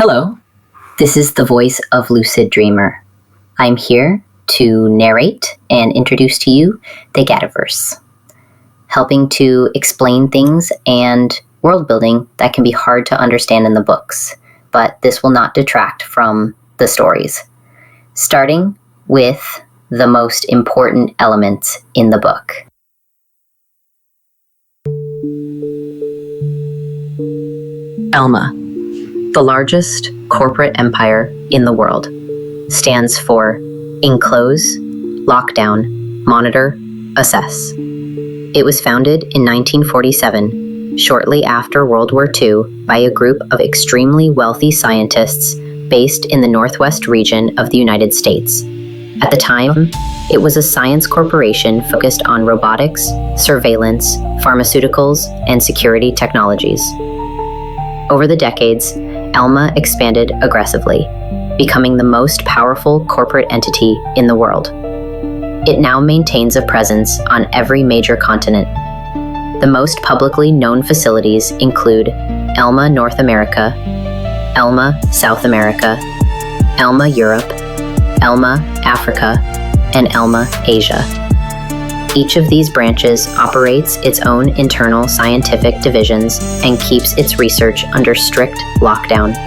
Hello, this is the voice of Lucid Dreamer. I'm here to narrate and introduce to you the Gativerse, helping to explain things and world building that can be hard to understand in the books, but this will not detract from the stories. Starting with the most important elements in the book. Elma, the largest corporate empire in the world, stands for Enclose, Lockdown, Monitor, Assess. It was founded in 1947, shortly after World War II, by a group of extremely wealthy scientists based in the Northwest region of the United States. At the time, it was a science corporation focused on robotics, surveillance, pharmaceuticals, and security technologies. Over the decades, Elma expanded aggressively, becoming the most powerful corporate entity in the world. It now maintains a presence on every major continent. The most publicly known facilities include Elma North America, Elma South America, Elma Europe, Elma Africa, and Elma Asia. Each of these branches operates its own internal scientific divisions and keeps its research under strict lockdown.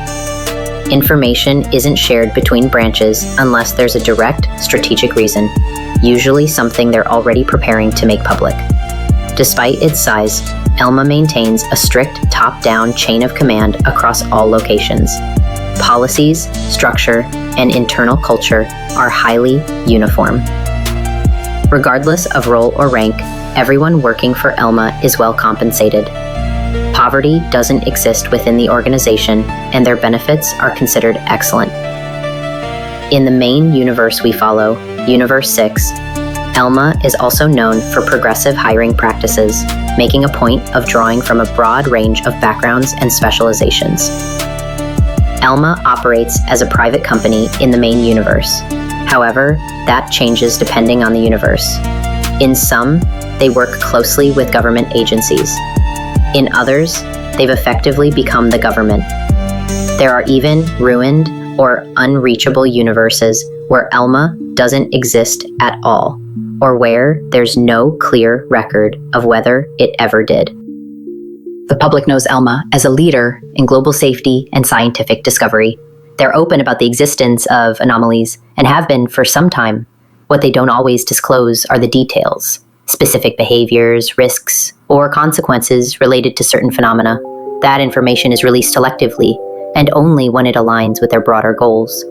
Information isn't shared between branches unless there's a direct strategic reason, usually something they're already preparing to make public. Despite its size, Elma maintains a strict top-down chain of command across all locations. Policies, structure, and internal culture are highly uniform. Regardless of role or rank, everyone working for Elma is well compensated. Poverty doesn't exist within the organization, and their benefits are considered excellent. In the main universe we follow, Universe 6, Elma is also known for progressive hiring practices, making a point of drawing from a broad range of backgrounds and specializations. Elma operates as a private company in the main universe. However, that changes depending on the universe. In some, they work closely with government agencies. In others, they've effectively become the government. There are even ruined or unreachable universes where Elma doesn't exist at all, or where there's no clear record of whether it ever did. The public knows Elma as a leader in global safety and scientific discovery. They're open about the existence of anomalies and have been for some time. What they don't always disclose are the details, specific behaviors, risks, or consequences related to certain phenomena. That information is released selectively and only when it aligns with their broader goals.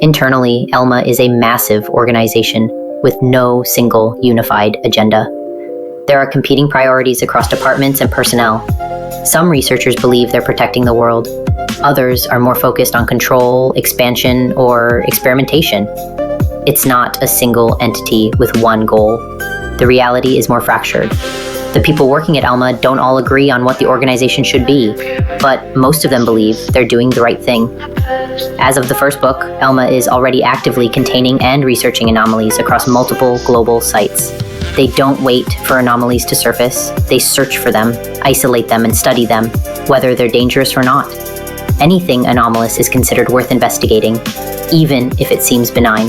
Internally, Elma is a massive organization with no single unified agenda. There are competing priorities across departments and personnel. Some researchers believe they're protecting the world. Others are more focused on control, expansion, or experimentation. It's not a single entity with one goal. The reality is more fractured. The people working at Elma don't all agree on what the organization should be, but most of them believe they're doing the right thing. As of the first book, Elma is already actively containing and researching anomalies across multiple global sites. They don't wait for anomalies to surface. They search for them, isolate them, and study them, whether they're dangerous or not. Anything anomalous is considered worth investigating, even if it seems benign.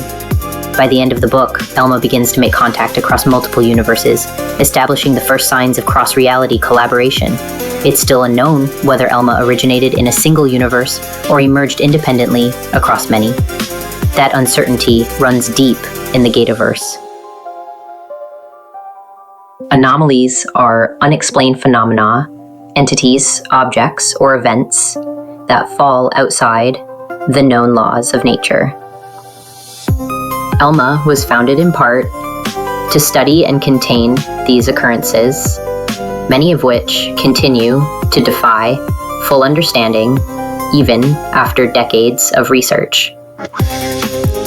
By the end of the book, Elma begins to make contact across multiple universes, establishing the first signs of cross-reality collaboration. It's still unknown whether Elma originated in a single universe or emerged independently across many. That uncertainty runs deep in the Gativerse. Anomalies are unexplained phenomena, entities, objects, or events that fall outside the known laws of nature. Elma was founded in part to study and contain these occurrences, many of which continue to defy full understanding even after decades of research.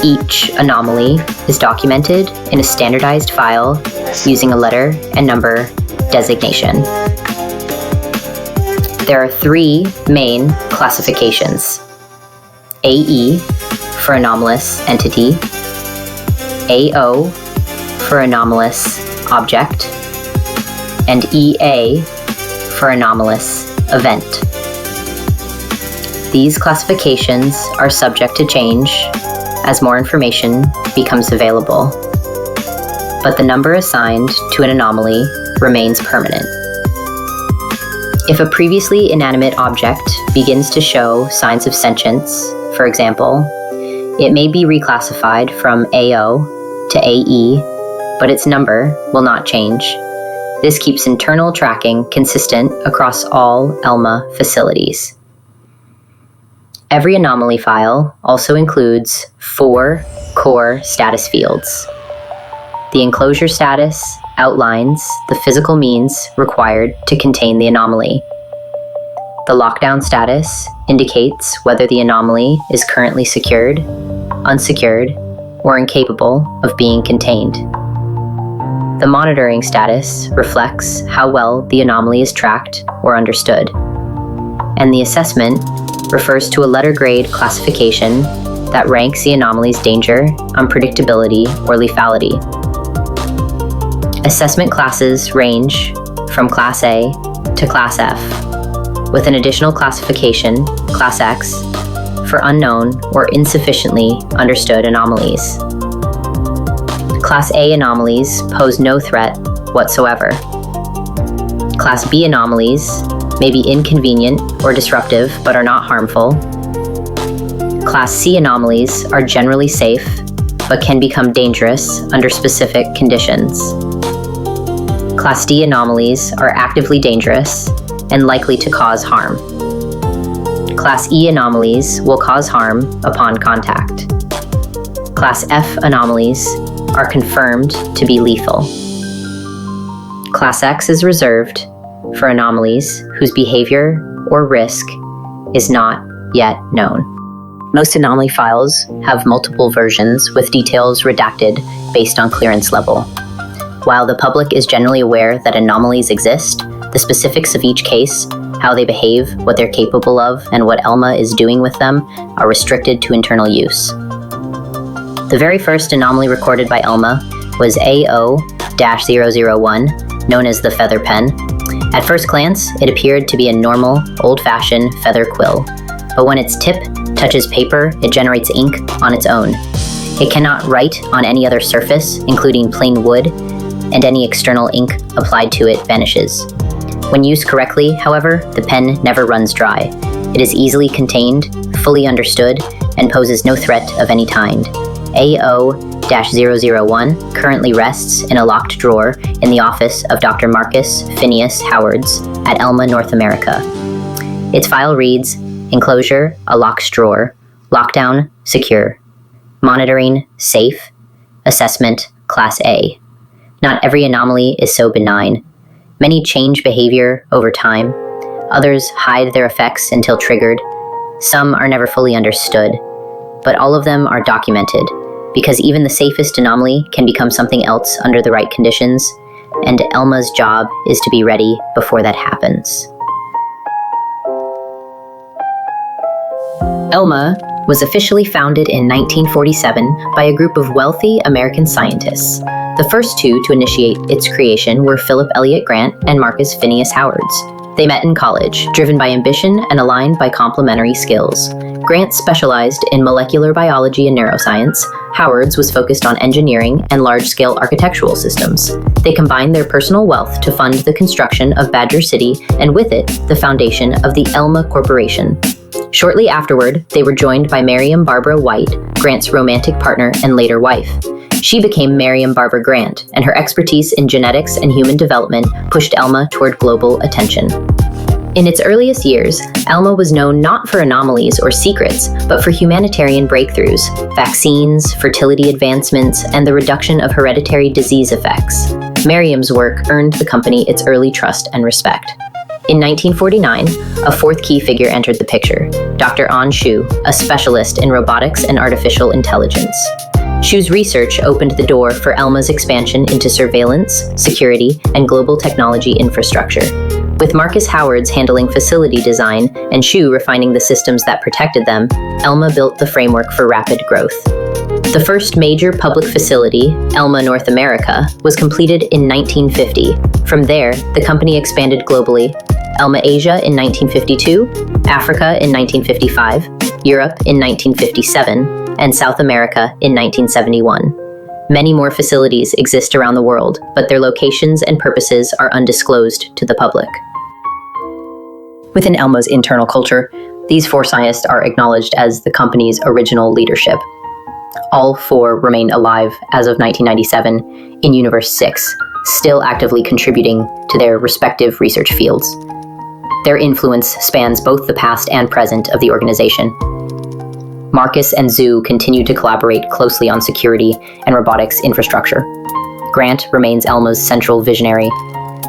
Each anomaly is documented in a standardized file using a letter and number designation. There are three main classifications: AE for anomalous entity, AO for anomalous object, and EA for anomalous event. These classifications are subject to change as more information becomes available, but the number assigned to an anomaly remains permanent. If a previously inanimate object begins to show signs of sentience, for example, it may be reclassified from AO to AE, but its number will not change. This keeps internal tracking consistent across all ELMA facilities. Every anomaly file also includes 4 core status fields. The enclosure status outlines the physical means required to contain the anomaly. The lockdown status indicates whether the anomaly is currently secured, unsecured, or incapable of being contained. The monitoring status reflects how well the anomaly is tracked or understood. And the assessment refers to a letter grade classification that ranks the anomaly's danger, unpredictability, or lethality. Assessment classes range from Class A to Class F, with an additional classification, Class X, for unknown or insufficiently understood anomalies. Class A anomalies pose no threat whatsoever. Class B anomalies may be inconvenient or disruptive but are not harmful. Class C anomalies are generally safe but can become dangerous under specific conditions. Class D anomalies are actively dangerous and likely to cause harm. Class E anomalies will cause harm upon contact. Class F anomalies are confirmed to be lethal. Class X is reserved for anomalies whose behavior or risk is not yet known. Most anomaly files have multiple versions with details redacted based on clearance level. While the public is generally aware that anomalies exist, the specifics of each case, how they behave, what they're capable of, and what ELMA is doing with them are restricted to internal use. The very first anomaly recorded by ELMA was AO-001, known as the feather pen. At first glance, it appeared to be a normal, old-fashioned feather quill, but when its tip touches paper, it generates ink on its own. It cannot write on any other surface, including plain wood, and any external ink applied to it vanishes. When used correctly, however, the pen never runs dry. It is easily contained, fully understood, and poses no threat of any kind. AO-001 currently rests in a locked drawer in the office of Dr. Marcus Phineas Howards at ELMA North America. Its file reads, enclosure, a locked drawer, lockdown, secure, monitoring, safe, assessment, Class A. Not every anomaly is so benign. Many change behavior over time. Others hide their effects until triggered. Some are never fully understood. But all of them are documented, because even the safest anomaly can become something else under the right conditions, and ELMA's job is to be ready before that happens. ELMA was officially founded in 1947 by a group of wealthy American scientists. The first two to initiate its creation were Philip Elliott Grant and Marcus Phineas Howards. They met in college, driven by ambition and aligned by complementary skills. Grant specialized in molecular biology and neuroscience. Howards was focused on engineering and large-scale architectural systems. They combined their personal wealth to fund the construction of Badger City, and with it, the foundation of the ELMA Corporation. Shortly afterward, they were joined by Miriam Barbara White, Grant's romantic partner and later wife. She became Miriam Barbara Grant, and her expertise in genetics and human development pushed ELMA toward global attention. In its earliest years, ELMA was known not for anomalies or secrets, but for humanitarian breakthroughs, vaccines, fertility advancements, and the reduction of hereditary disease effects. Miriam's work earned the company its early trust and respect. In 1949, a fourth key figure entered the picture, Dr. An Shu, a specialist in robotics and artificial intelligence. Shu's research opened the door for ELMA's expansion into surveillance, security, and global technology infrastructure. With Marcus Howard's handling facility design and Shu refining the systems that protected them, Elma built the framework for rapid growth. The first major public facility, Elma North America, was completed in 1950. From there, the company expanded globally. Elma Asia in 1952, Africa in 1955, Europe in 1957, and South America in 1971. Many more facilities exist around the world, but their locations and purposes are undisclosed to the public. Within Elma's internal culture, these four scientists are acknowledged as the company's original leadership. All four remain alive as of 1997 in Universe 6, still actively contributing to their respective research fields. Their influence spans both the past and present of the organization. Marcus and Zhu continue to collaborate closely on security and robotics infrastructure. Grant remains Elma's central visionary.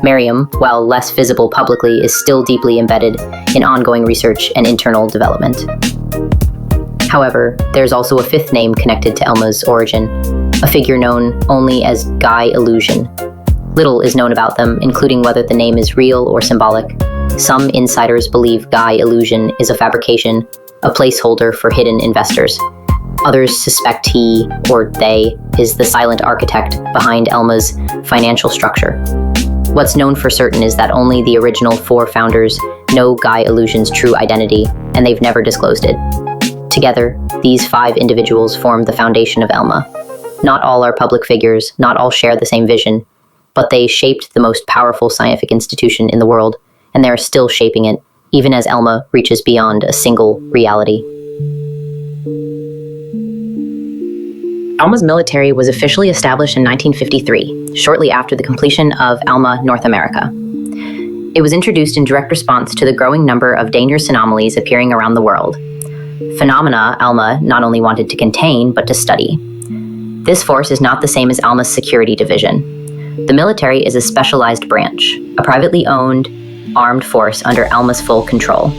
Miriam, while less visible publicly, is still deeply embedded in ongoing research and internal development. However, there's also a fifth name connected to Elma's origin, a figure known only as Guy Illusion. Little is known about them, including whether the name is real or symbolic. Some insiders believe Guy Illusion is a fabrication, a placeholder for hidden investors. Others suspect he, or they, is the silent architect behind Elma's financial structure. What's known for certain is that only the original four founders know Guy Illusion's true identity, and they've never disclosed it. Together, these five individuals form the foundation of Elma. Not all are public figures, not all share the same vision, but they shaped the most powerful scientific institution in the world, and they are still shaping it, even as Elma reaches beyond a single reality. Elma's military was officially established in 1953, shortly after the completion of Elma North America. It was introduced in direct response to the growing number of dangerous anomalies appearing around the world. Phenomena Elma not only wanted to contain, but to study. This force is not the same as Elma's security division. The military is a specialized branch, a privately owned, armed force under Elma's full control.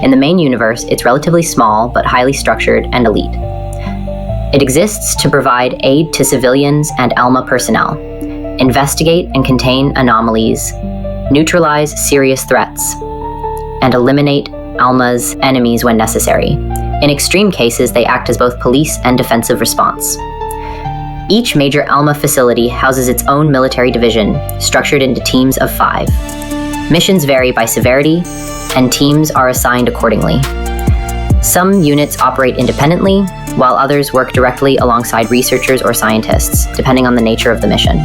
In the main universe, it's relatively small, but highly structured and elite. It exists to provide aid to civilians and Elma personnel, investigate and contain anomalies, neutralize serious threats, and eliminate Elma's enemies when necessary. In extreme cases, they act as both police and defensive response. Each major Elma facility houses its own military division, structured into teams of 5. Missions vary by severity, and teams are assigned accordingly. Some units operate independently, while others work directly alongside researchers or scientists, depending on the nature of the mission.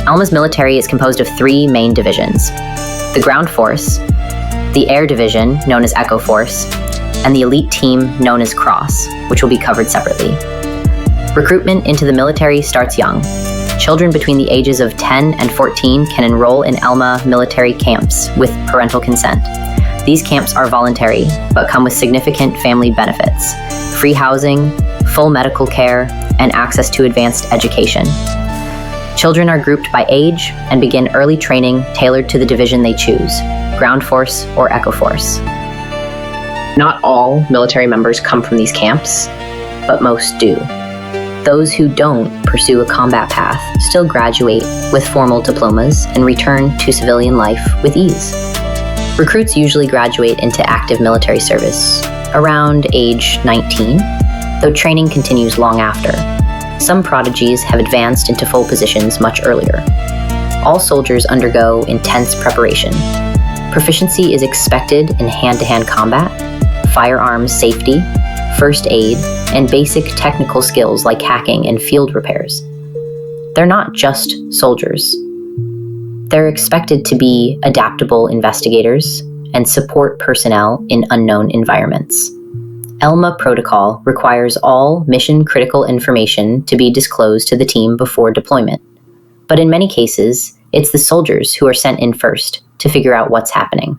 Elma's military is composed of 3 main divisions: the ground force, the air division, known as Echo Force, and the elite team known as Cross, which will be covered separately. Recruitment into the military starts young. Children between the ages of 10 and 14 can enroll in Elma military camps with parental consent. These camps are voluntary, but come with significant family benefits: free housing, full medical care, and access to advanced education. Children are grouped by age and begin early training tailored to the division they choose: Ground Force or Echo Force. Not all military members come from these camps, but most do. Those who don't pursue a combat path still graduate with formal diplomas and return to civilian life with ease. Recruits usually graduate into active military service around age 19, though training continues long after. Some prodigies have advanced into full positions much earlier. All soldiers undergo intense preparation. Proficiency is expected in hand-to-hand combat, firearms safety, first aid, and basic technical skills like hacking and field repairs. They're not just soldiers. They're expected to be adaptable investigators and support personnel in unknown environments. Elma Protocol requires all mission-critical information to be disclosed to the team before deployment. But in many cases, it's the soldiers who are sent in first to figure out what's happening.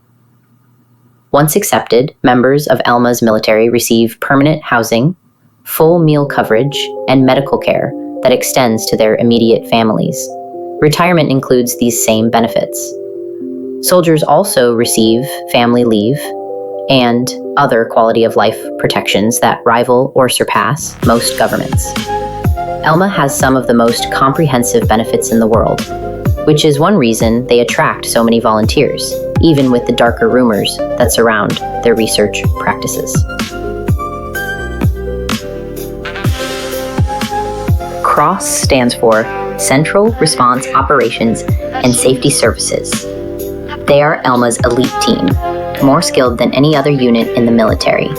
Once accepted, members of Elma's military receive permanent housing, full meal coverage, and medical care that extends to their immediate families. Retirement includes these same benefits. Soldiers also receive family leave and other quality of life protections that rival or surpass most governments. Elma has some of the most comprehensive benefits in the world. which is one reason they attract so many volunteers, even with the darker rumors that surround their research practices. CROSS stands for Central Response Operations and Safety Services. They are ELMA's elite team, more skilled than any other unit in the military.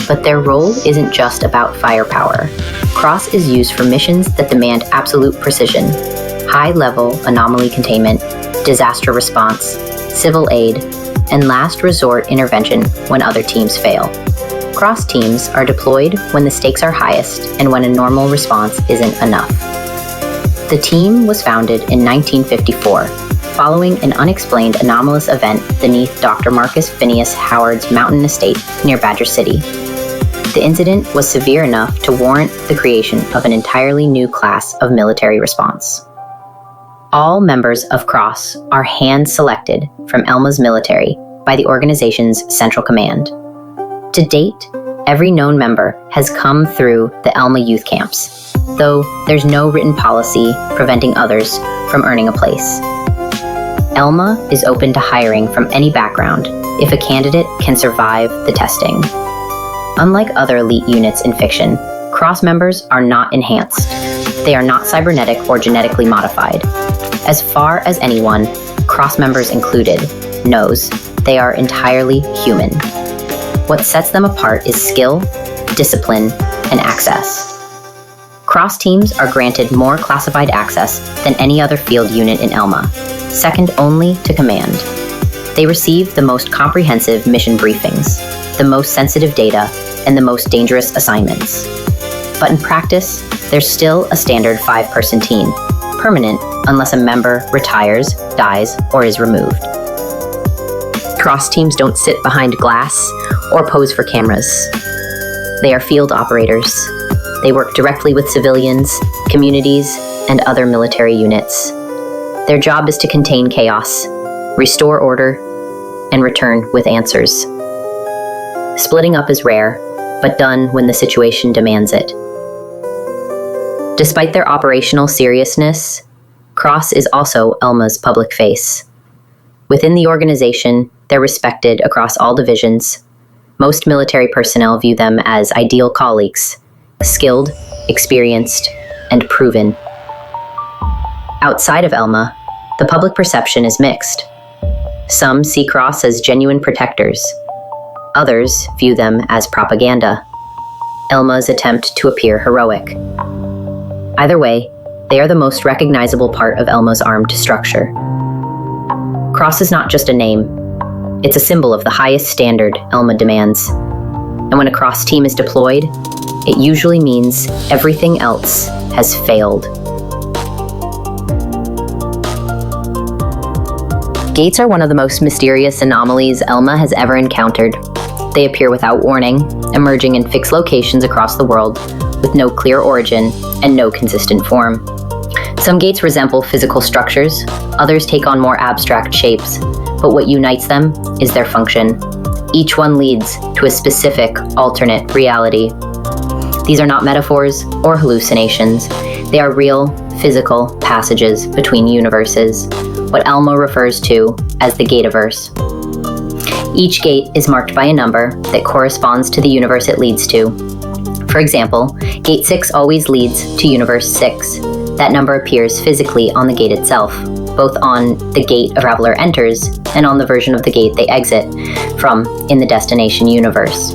But their role isn't just about firepower. CROSS is used for missions that demand absolute precision, high-level anomaly containment, disaster response, civil aid, and last resort intervention when other teams fail. CROSS teams are deployed when the stakes are highest and when a normal response isn't enough. The team was founded in 1954, following an unexplained anomalous event beneath Dr. Marcus Phineas Howard's mountain estate near Badger City. The incident was severe enough to warrant the creation of an entirely new class of military response. All members of CROSS are hand-selected from ELMA's military by the organization's central command. To date, every known member has come through the ELMA youth camps, though there's no written policy preventing others from earning a place. ELMA is open to hiring from any background if a candidate can survive the testing. Unlike other elite units in fiction, CROSS members are not enhanced. They are not cybernetic or genetically modified. As far as anyone, CROSS members included, knows, they are entirely human. What sets them apart is skill, discipline, and access. CROSS teams are granted more classified access than any other field unit in ELMA, second only to command. They receive the most comprehensive mission briefings, the most sensitive data, and the most dangerous assignments. But in practice, there's still a standard 5-person team, permanent unless a member retires, dies, or is removed. CROSS teams don't sit behind glass or pose for cameras. They are field operators. They work directly with civilians, communities, and other military units. Their job is to contain chaos, restore order, and return with answers. Splitting up is rare, but done when the situation demands it. Despite their operational seriousness, CROSS is also ELMA's public face. Within the organization, they're respected across all divisions. Most military personnel view them as ideal colleagues, skilled, experienced, and proven. Outside of ELMA, the public perception is mixed. Some see CROSS as genuine protectors. Others view them as propaganda, ELMA's attempt to appear heroic. Either way, they are the most recognizable part of ELMA's armed structure. CROSS is not just a name. It's a symbol of the highest standard ELMA demands. And when a CROSS team is deployed, it usually means everything else has failed. Gates are one of the most mysterious anomalies ELMA has ever encountered. They appear without warning, emerging in fixed locations across the world, with no clear origin and no consistent form. Some gates resemble physical structures, others take on more abstract shapes, but what unites them is their function. Each one leads to a specific alternate reality. These are not metaphors or hallucinations. They are real, physical passages between universes, what ELMA refers to as the Gativerse. Each gate is marked by a number that corresponds to the universe it leads to. For example, Gate 6 always leads to Universe 6. That number appears physically on the gate itself, both on the gate a traveler enters and on the version of the gate they exit from in the destination universe.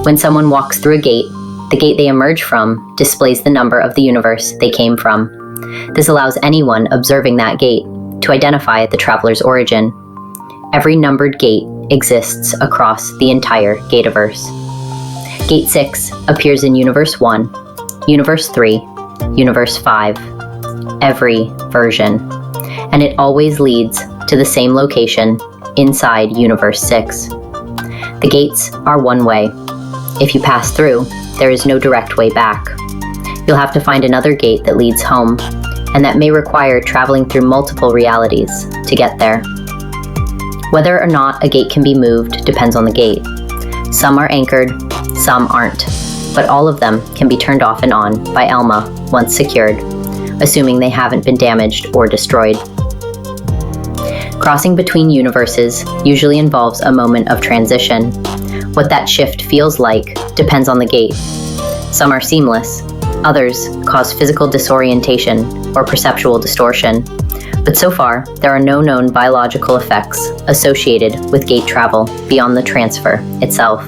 When someone walks through a gate, the gate they emerge from displays the number of the universe they came from. This allows anyone observing that gate to identify the traveler's origin. Every numbered gate exists across the entire Gativerse. Gate 6 appears in Universe 1, Universe 3, Universe 5, every version, and it always leads to the same location inside Universe 6. The gates are one way. If you pass through, there is no direct way back. You'll have to find another gate that leads home, and that may require traveling through multiple realities to get there. Whether or not a gate can be moved depends on the gate. Some are anchored, some aren't, but all of them can be turned off and on by ELMA once secured, assuming they haven't been damaged or destroyed. Crossing between universes usually involves a moment of transition. What that shift feels like depends on the gate. Some are seamless, others cause physical disorientation or perceptual distortion. But so far, there are no known biological effects associated with gate travel beyond the transfer itself.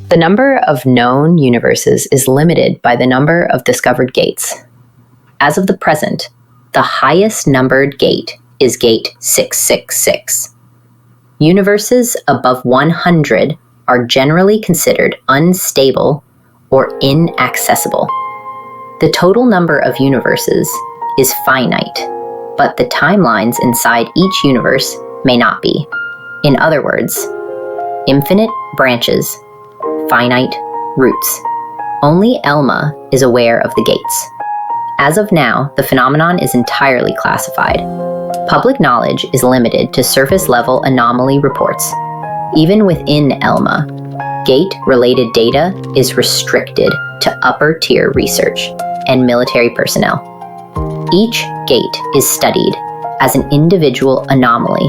The number of known universes is limited by the number of discovered gates. As of the present, the highest numbered gate is gate 666. Universes above 100 are generally considered unstable or inaccessible. The total number of universes is finite, but the timelines inside each universe may not be. In other words, infinite branches, finite roots. Only Elma is aware of the gates. As of now, the phenomenon is entirely classified. Public knowledge is limited to surface-level anomaly reports. Even within Elma, gate-related data is restricted to upper-tier research and military personnel. Each gate is studied as an individual anomaly,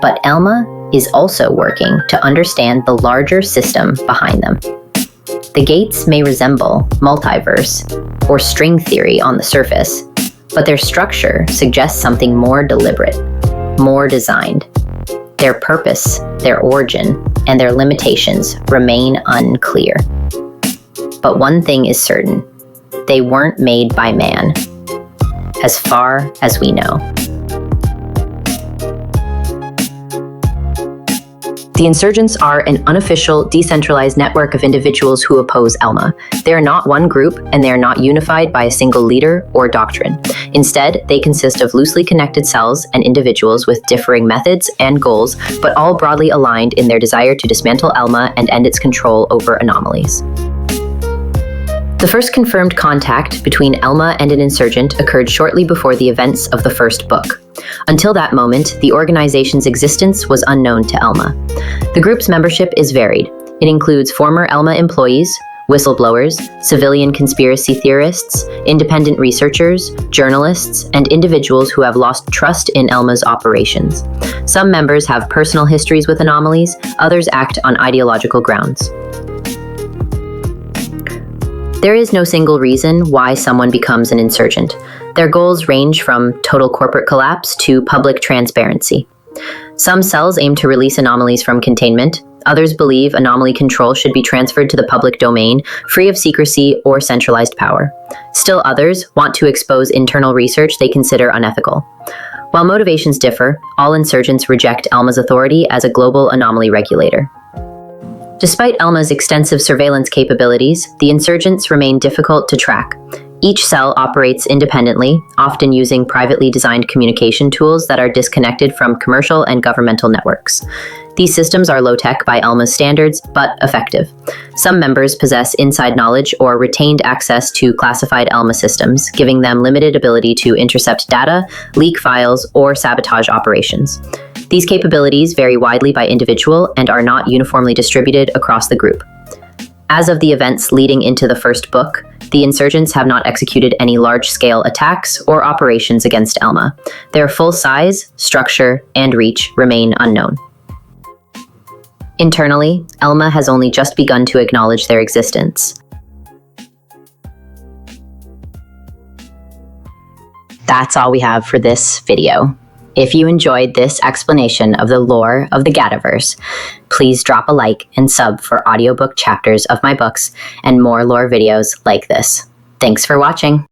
but Elma is also working to understand the larger system behind them. The gates may resemble multiverse or string theory on the surface, but their structure suggests something more deliberate, more designed. Their purpose, their origin, and their limitations remain unclear. But one thing is certain: they weren't made by man, as far as we know. The insurgents are an unofficial, decentralized network of individuals who oppose Elma. They are not one group, and they are not unified by a single leader or doctrine. Instead, they consist of loosely connected cells and individuals with differing methods and goals, but all broadly aligned in their desire to dismantle Elma and end its control over anomalies. The first confirmed contact between Elma and an insurgent occurred shortly before the events of the first book. Until that moment, the organization's existence was unknown to Elma. The group's membership is varied. It includes former Elma employees, whistleblowers, civilian conspiracy theorists, independent researchers, journalists, and individuals who have lost trust in Elma's operations. Some members have personal histories with anomalies, others act on ideological grounds. There is no single reason why someone becomes an insurgent. Their goals range from total corporate collapse to public transparency. Some cells aim to release anomalies from containment. Others believe anomaly control should be transferred to the public domain, free of secrecy or centralized power. Still others want to expose internal research they consider unethical. While motivations differ, all insurgents reject Elma's authority as a global anomaly regulator. Despite Elma's extensive surveillance capabilities, the insurgents remain difficult to track. Each cell operates independently, often using privately designed communication tools that are disconnected from commercial and governmental networks. These systems are low-tech by Elma's standards, but effective. Some members possess inside knowledge or retained access to classified Elma systems, giving them limited ability to intercept data, leak files, or sabotage operations. These capabilities vary widely by individual and are not uniformly distributed across the group. As of the events leading into the first book, the insurgents have not executed any large-scale attacks or operations against Elma. Their full size, structure, and reach remain unknown. Internally, Elma has only just begun to acknowledge their existence. That's all we have for this video. If you enjoyed this explanation of the lore of the Gativerse, please drop a like and sub for audiobook chapters of my books and more lore videos like this. Thanks for watching.